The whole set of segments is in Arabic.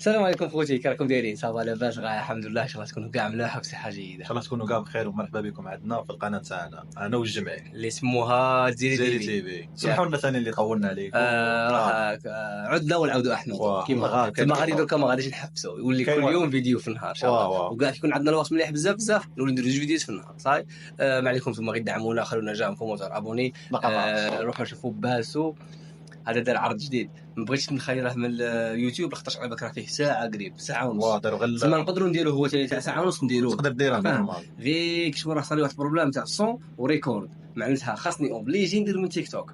السلام عليكم خوتي، كي راكم دايرين؟ صافا لاباس؟ غا الحمد لله. ان شاء الله تكونوا كاع ملاح وبصحه جيده. ان شاء الله تكونوا كاع بخير ومرحبا بكم عندنا في القناه تاعنا انا والجمعي اللي سموها زيري تي في. سمحوا لنا ثاني اللي طولنا عليكم. راح عدنا ونعاودوا احنا كيما في المغرب. دركا ما غاديش نحبسوا، يولي كل يوم فيديو في النهار ان شاء الله. وكاع يكون عندنا الوقت مليح بزاف نولي نديروا جوج فيديوز في النهار. صاي ما عليكم ثم غير دعمونا، خلونا جام كومونتير ابوني. روحوا شوفوا باسو، هذا دار عرض جديد. ما بغيتش نخيره من اليوتيوب لاخاطش على بالك راه فيه ساعه قريب، ساعه ونص. تما نقدروا نديروه هو تاع ساعه ونص نديروه. تقدر ديرها نورمال. فيك شو راه صار لي واحد البروبليم تاع الصون وريكورد، معناتها خاصني اوبليجي ندير من تيك توك.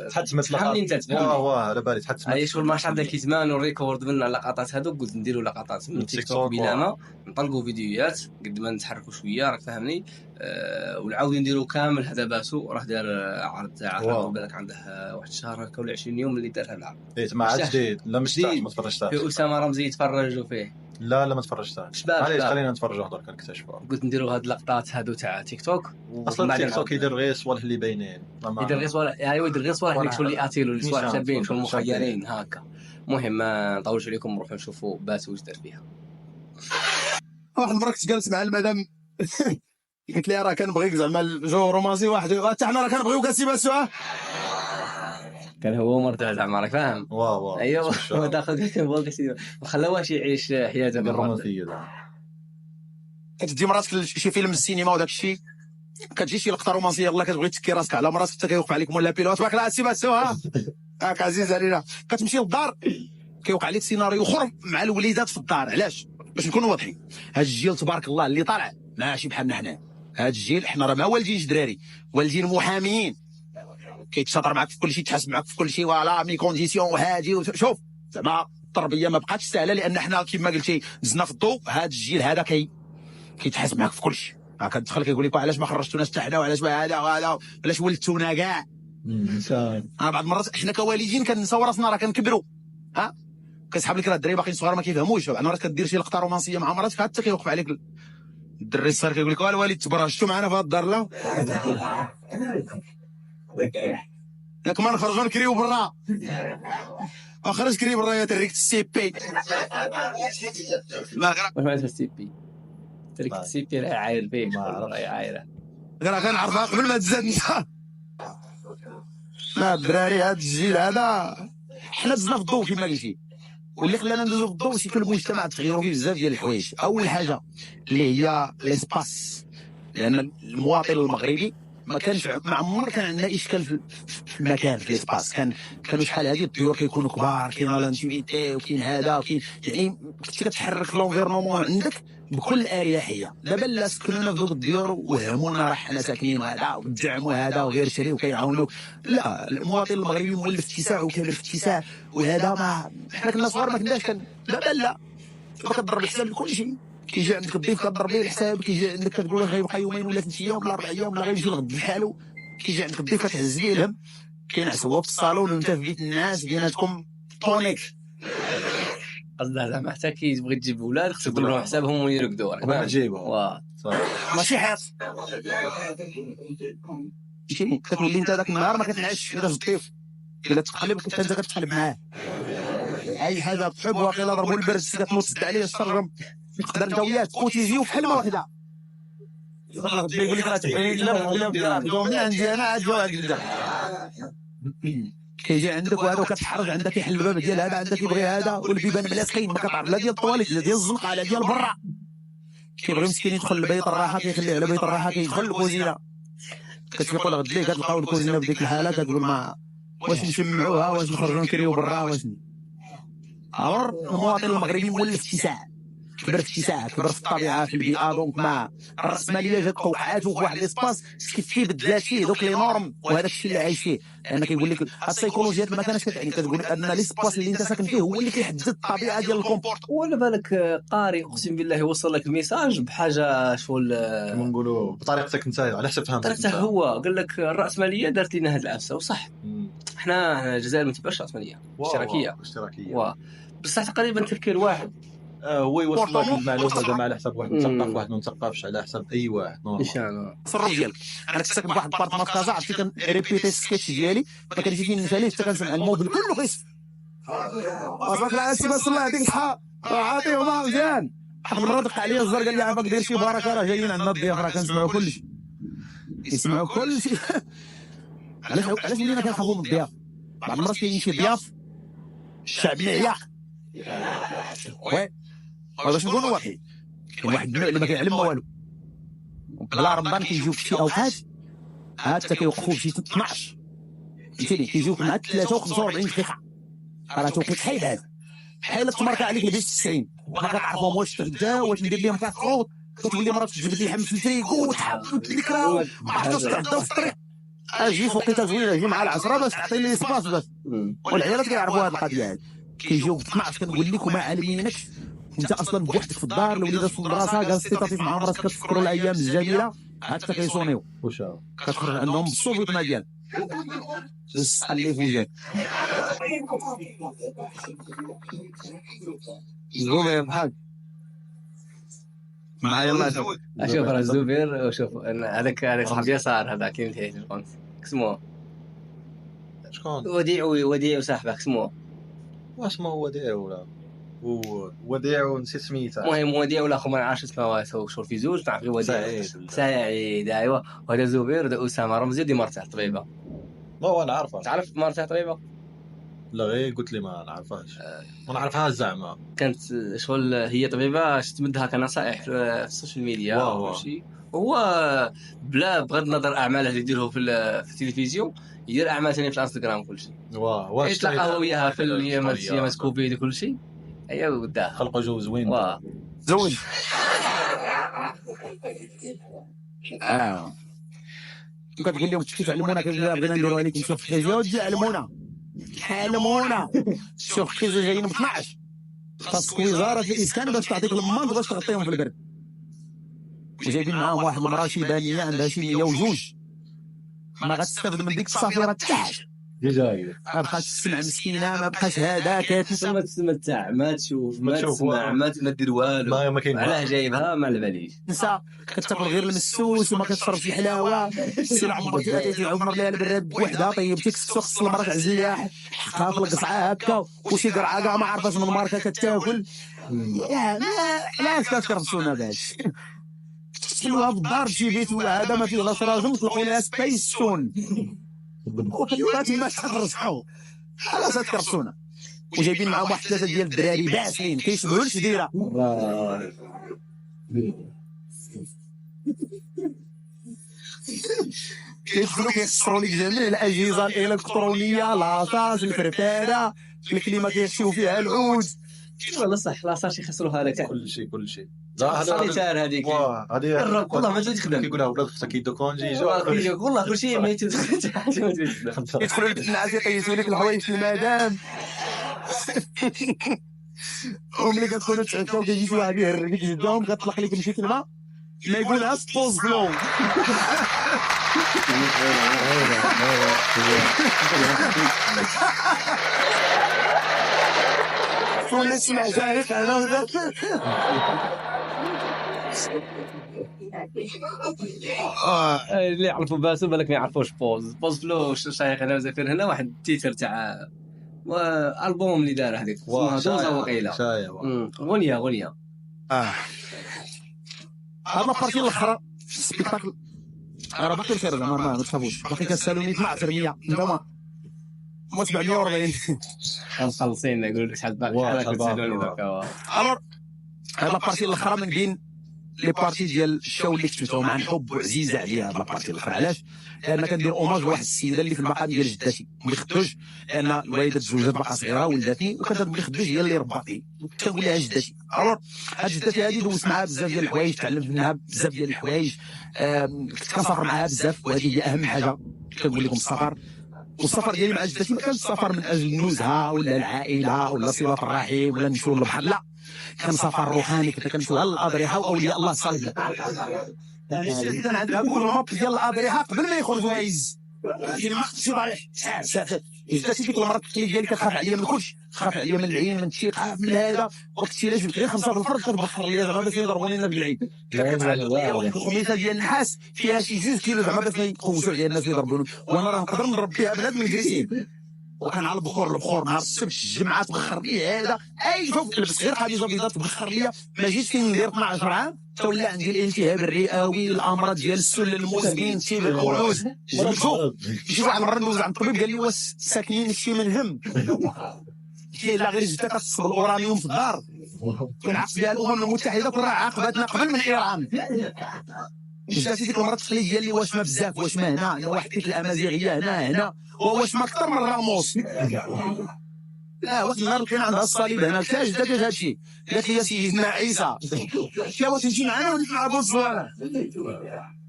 تحط مثل فهمني انت تفهمني. على بالي تحط اي شغل ما شاء الله كيتمان وريكورد من اللقطات هذوك، قلت نديروا لقطات من تيك توك بلا ما نطلقوا فيديوهات قد ما نتحركوا شويه، راك فاهمني. ونعاود نديروا كامل. هذا باسو راه دار عرض تاع بالك عنده واحد الشهر هكا ولا 20 يوم اللي دار العرض. ما عاد جديد. لا مش ما تفرجتش في اسامه رمزي يتفرجوا فيه. لا ما تفرجتش. علاش خلينا نتفرجوا هضر كنكتشفوا. قلت نديروا هاد اللقطات هادو تاع تيك توك. اصلا تيك توك يدير غير صوالح اللي باينين، يدير غير صوالح. ايوا يدير غير صوالح اللي شغل اللي اتيلو اللي صوالح شابين شغل مخيرين هكا. المهم ما نطولش عليكم، نروحوا نشوفوا باسو واش دار فيها. واحد المره كنت جالس مع المدام قلت لي راه كنبغيك زعما الجو رومانسي واحد، حتى حنا راه كنبغيوك اسي باسو. كان هو مرتاح زعما راك فاهم. ايوا هو داخل قال ما خلاوهاش يعيش حياته الرومانسيه. كتدي مراتك شي فيلم السينما وداك الشيء، كتجي شي لقطه رومانسيه يلاه كتبغي تكي راسك على مراتك حتى كيوقع عليك مولا بيلوت باك لا سي باسو هاك عزيز علينا. كتمشي للدار كيوقع عليك سيناريو اخر مع الوليدات في الدار. علاش؟ باش نكونوا واضحين، هاد الجيل تبارك الله اللي طالع ماشي بحالنا حنا. هاد الجيل حنا راه ما والدينش دراري، والدين محاميين، كيتشاطر معك في كل شيء، تحاسب معك في كل شيء، ولا مي كونديسيون وهادي. شوف زعما التربيه ما بقاتش سهله، لان حنا كما قلتي دزنا في الضوء. هاد الجيل هذا كيتحاسب معك في كل شيء. كتدخل كيقول لك علاش ما خرجتوناش حتى حنا، وعلاش ما هذا وهذا، علاش ولدتونا كاع. بعض المرات حنا كوالدين كنساو راسنا راه كنكبروا. كيسحب لك راه الدراري باقيين صغار ما كيفهموش. بعض المرات كدير شي لقطه رومانسيه مع مراتك حتى كيوقف عليك الدري الصغير كيقول لك الوالد تبرجتوا معنا في هاد الدار. لا ياك ما نخرجوا نكريو برا، اخرج كري برا يا تريكت السي بي. واش معناتها السي بي؟ تريكت السي بي راه عاير فيك، راه عايره. راه كنعرفها قبل ما تزاد انت. لا الدراري هاد الجيل هذا حنا دزنا في الضوء كما قلتي، واللي خلانا ندوزو في الضوء شي المجتمع تغيروا فيه بزاف ديال الحوايج. اول حاجه اللي هي ليسباس، لان المواطن المغربي ما كانش ما عمر كان عندنا اشكال في المكان في ليسباس. كانوا شحال هذه الديور كيكونوا كبار، كاين لانتيميتي وكاين هذا وكاين، يعني كنتي كتحرك لونفيرنمون عندك بكل اريحيه. دابا لا سكنونا في ذوك الديور وهمونا راه حنا ساكنين وهذا ودعموا هذا وغير شري وكيعاونوك. لا المواطن المغربي مولف في اتساع وكامل في اتساع، وهذا ما حنا كنا صغار ما كناش. دابا لا كتضرب الحساب لكل شيء. كيجي عندك الضيف كضرب ليه الحساب، كيجي عندك كتقول له غيبقى يومين ولا 3 ايام ولا 4 ايام ولا غيمشي لغد بحالو. كيجي عندك الضيف كتهز ليه الهم، كينعس هو في الصالون وانت في بيت الناس بيناتكم طونيك. قصدها زعما حتى كي تبغي تجيب ولاد خصك تدير لهم حسابهم ويرقدوا راك ما تجيبهم ماشي حيط. كتولي انت ذاك النهار ما كتنعسش كذا في الضيف، الا تقلب كنت انت كتقلب معاه. اي حاجه تحب واقيلا ضربوا البرد كتنوض عليه الشرم، تقدر انت وياه تكوتيزيو في حلمه واحده. يقول لك راه تبغيني لا عندي انا عاد جواد. كيجي عندك وهذا وكتحرج عندك يحل الباب ديال هذا، عندك يبغي هذا والبيبان ملاصقين ما كتعرف لا ديال الطواليت لا ديال الزنقه لا ديال برا. كيبغي مسكين يدخل لبيت الراحه كيخليه على بيت الراحه، كيدخل الكوزينه كتقول غد ليه كتلقاو الكوزينه بديك الحاله، كتقول ما واش نشمعوها واش نخرجوا نكريو برا واش. المواطن المغربي مولف في اتساع، كبر في اتساع، كبر في الطبيعه في البيئه. دونك ما الراسماليه جات وقعاتو في واحد ليسباس كيف بدلات فيه دوك لي نورم وهذاك الشيء اللي عايش فيه. لان كيقول لك السيكولوجيات ما كانش كتعني، كتقول ان ليسباس اللي انت ساكن فيه هو اللي كيحدد الطبيعه ديال الكومبورت. ولا بالك قاري اقسم بالله يوصل لك الميساج بحاجه شغل كما نقولوا بطريقتك انت على حسب فهمتك انت. هو قال لك الراسماليه دارت لنا هذه العفسه وصح. حنا الجزائر ما تبقاش راسماليه اشتراكيه بصح تقريبا تفكير واحد. هو يوصل لك المعلومه زعما على حسب واحد مثقف واحد ما مثقفش، على حسب اي واحد ان شاء الله. الصرف ديالك انا كنت ساكن بواحد البارتمان في كازا، عرفتي كنريبيتي السكيتش ديالي ما كانش فين نساليه حتى كنسمع الموبل كله كيصف. تبارك الله السي باس الله يعطيك الصحه عاطيهما مزيان. واحد المره دق عليا الزر قال لي عافاك دير شي بركه راه جايين عندنا الضياف راه كنسمعوا كلشي يسمعوا كلشي. علاش ولينا كنخافوا من الضياف؟ بعض المرات كاين شي ضياف الشعب عياق وي باش نكونوا واقعيين. كاين واحد النوع اللي ما كيعلم ما والو بلا رمضان كيجيو في شي اوقات حتى كيوقفوا بشي 12 فهمتيني كيجيوك مع 43 دقيقه راه توقيت حيد هذا بحال تماركا عليك البيس 90 ما كتعرفهم واش تغدا واش ندير لهم كاكروط كتولي مرات تجبد لي حمس الفريكو وتحبط لك راه ما عرفتش تغدا في الطريق. اجي في وقيته زوينه اجي مع العصره باش تعطي لي سباس بس. والعيالات كيعرفوا هذه القضيه هذه كيجيوك 12 كنقول لك وما عالمينكش انت اصلا بوحدك في الدار الوليدات في المدرسه جالس تيطاطيف مع راسك كتفكروا الايام الجميله حتى كيصونيو كتخرج عندهم بالصوفيطنا ديال اللي في وجهك زوبير بحال معايا الله يسلمك. اشوف راه الزبير وشوف هذاك صاحب يسار هذا كاين فيه الكونت اسمه شكون وديع وصاحبك اسمه واش ما هو وديع ولا وديع ونسيت سميتها. المهم وديع ولا خو ما نعرفش اسمه شو في زوج تعرف وديع سعيد ايوا وهذا زبير وهذا اسامه رمزي دي مرتاح طبيبه. ما هو نعرفها تعرف مرتاح طبيبه؟ لا غير قلت لي ما نعرفهاش ما نعرفهاش زعما كانت شغل هي طبيبه تمدها كنصائح في السوشيال ميديا وشي هو بلا بغض النظر اعماله اللي يديرهم في التلفزيون يدير اعمال ثانيه في الانستغرام كل شيء. واش تلاقاو وياها في الايام كوفيد وكل شيء ايوا قدام خلقوا جو زوين زوج كتقول لهم كيف علمونا بغينا نديروا عليكم شوف كيجيو علمونا شوف كيجيو جايين ب 12 خاصك وزاره الاسكان باش تعطيك المنط باش تغطيهم في البرد وجايبين معاهم واحد المراه شيبانيه عندها شي 102 ما غتستافد من ديك الصافيره حتى حاجه ما بقاش تسمع مسكينه ما بقاش هذاك تسمع ما تشوف ما تسمع ما دير والو ما كاين علاه جايبها ما على باليش نسى كتاكل غير المسوس وما كتشربش الحلاوه سير عمرك اتيتي عمر ليها البراد بوحده طيبتيك خص المراه تعزل ليها حقها في القصعه هكا وشي قرعه كاع ما عرفاش من ماركه كتاكل يا علاش كتكرفسونا باش تحلوها في الدار بشي بيت ولا هذا ما فيه لا شراجم طلقوا لها سبيسون وخليوها تما تحرصحوا خلاص تكرفسونا وجايبين معاهم واحد 3 ديال الدراري باسلين كيشبهوا الشديره كيدخلوا كيكسروا لك جميع الاجهزه الالكترونيه لاصاص الفرفاره الكليمه كيخشيو فيها العود والله صح لا صافي يخسروها لك كل شيء هذا هذيك هذه والله ما جات تخدم كيقولها ولاد اختك كيدو كونجي والله كل شيء ما يدخلوا لك الناس يقيسوا لك الحوايج في المدام وملي كتكونوا تعشاو كيجي شي واحد يهرب لك جدهم كتطلق لك شي كلمه ما يقولها سبوز فلو ولا سمع جارك انا وذاك اللي يعرفوا باسو بالك ما يعرفوش بوز فلو شايخ انا وزفير هنا واحد التيتر تاع البوم اللي دار هذيك اسمها دوزه وقيله غنيه هاد لابارتي الاخرى في السبيكتاكل راه باقي خير زعما ما تخافوش باقي كتسالوني 12 100 انتما 740 مخلصين نقول لك شحال باقي كتسالوني دركا الور هاد لابارتي الاخرى من بين لي بارتي ديال الشو اللي كتبتهم عن حب وعزيزه عليا هاد لابارتي الاخرى علاش؟ لان كندير اوماج لواحد السيده اللي في المقام ديال جداتي بلي خدوج لان الوالده تزوجت باقا صغيره ولداتني وكانت بلي خدوج هي اللي رباتني كنقول لها جداتي الور هاد جداتي هادي دوزت معاها بزاف ديال الحوايج تعلمت منها بزاف ديال الحوايج كنت كنسافر معاها بزاف وهذه هي اهم حاجه كنقول لكم السفر والسفر ديالي مع جدتي ما كانش سفر من اجل النزهه ولا العائله ولا صله الرحم ولا نمشيو للبحر لا كان سفر روحاني كنت كنمشيو للاضرحه واولياء الله الصالحين كان عندها كل ماب ديال الاضرحه قبل ما يخرجوا عايز ما خصش ضريح جدتي ديك المرات التقليد ديالي كتخاف عليا من كلشي خاف عليا من العين من الشيخ خاف من هذا وقت الا جبت غير 5 بالفرد كتبخر ليا زعما باش يضربوني انا بالعين الخميسه ديال النحاس فيها شي 2 كيلو زعما باش ما يقوسوا عليا الناس يضربوني وانا راه نقدر نربيها بنادم الكريسين وكان على البخور نهار السبت الجمعه تبخر لي هذا شوف لبس غير قميصه بيضاء تبخر لي ما جيت فين ندير 12 عام تولى عندي الالتهاب الرئوي الامراض ديال السل المزمن تيبركلوز جبتو شي واحد مره ندوز عند الطبيب قال لي واش ساكنين شي من هم لا غير جيت كتصب الاورانيوم في الدار كنعقد بها الامم المتحده كون راه عاقبتنا قبل من ايران جاتي ديك المره تخلي ديال لي واش ما بزاف واش ما هنا واحد كيت الامازيغيه هنا واش ما اكثر من راموس واحد النهار لقينا عندها الصليب هنا قلت لها جدات هذا الشيء قالت لي يا سيدنا عيسى قلت لها واش تجي معنا ولا نلعبوا الصوالح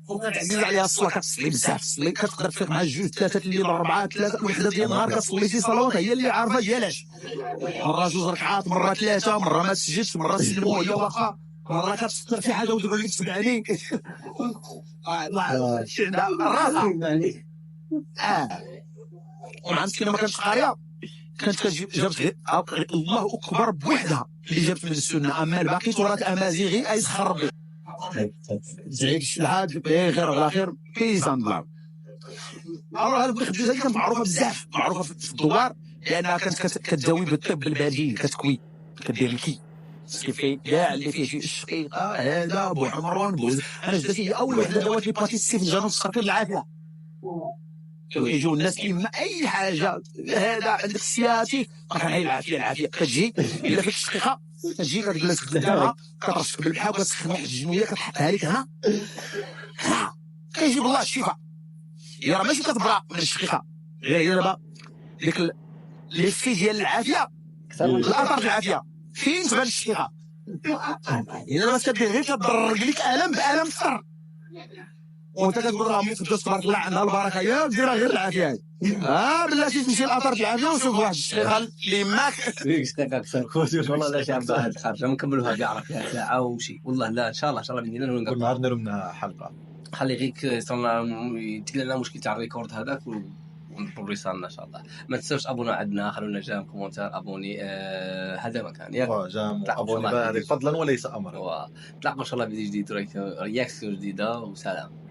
وكانت عزيزه عليها الصلاه كتصلي بزاف تصلي كتقدر تفيق مع جوج ثلاثه الليل اربعه ثلاثه وحده ديال النهار كتصلي شي صلوات هي اللي عارفه ديالاش مره جوج ركعات مره ثلاثه مره ما تسجدش مره تسلموا هي واخا مره كتفكر في حاجه وتقول لك تبعني الله شي عندها الراس ومع مسكينه ما كانتش قاريه كانت جابت الله اكبر بوحدها اللي جابت من السنه اما الباقي تراث امازيغي ايسخر ربي زعيد الشلحات بخير على خير بيسان الله هذه الخبزه هذه كانت معروفه بزاف معروفه في الدوار لانها كانت كتداوي بالطب البديل كتكوي كدير الكي كيفين كاع اللي فيه شي الشقيقه هذا بو حمران بوز انا جدتي هي اول وحده داوات لي باتيس سي في الجنوب الشرقي بالعافيه يجوا الناس كيما اي حاجه هذا عندك السياتيك كان هي العافيه كتجي الا فيك الشقيقه كتجي كتجلس قدامها كترشك بالبحر وكتسخن واحد الجنويه كتحطها لك هنا كيجيب الله الشفاء هي راه ماشي كتبرا من الشقيقه غير هي دابا ديك لي في ديال العافيه الاثر العافيه فين تبان الشقيقه الا ما كدير غير كتضرق لك الم بالم صر وانت كتقول لها امي تبدا تبارك الله عندها البركه يا ديرها غير العافيه بلاتي تمشي لاثار العافيه وشوف واحد الشقيقه اللي ماك ديك الشقيقه كثر والله لا شي بعد خارجه نكملوها كاع فيها ساعه وشي والله لا ان شاء الله باذن الله كل نهار نديروا منها حلقه خلي غيك صرنا يتقل لنا مشكل تاع الريكورد هذاك ونبروسا لنا ان شاء الله. ما تنساوش ابونا عندنا خلونا جام كومونتير ابوني هذا مكان ياك جام ابوني هذيك فضلا وليس امرا نتلاقاو ان شاء الله فيديو جديد رياكسيون جديده وسلام.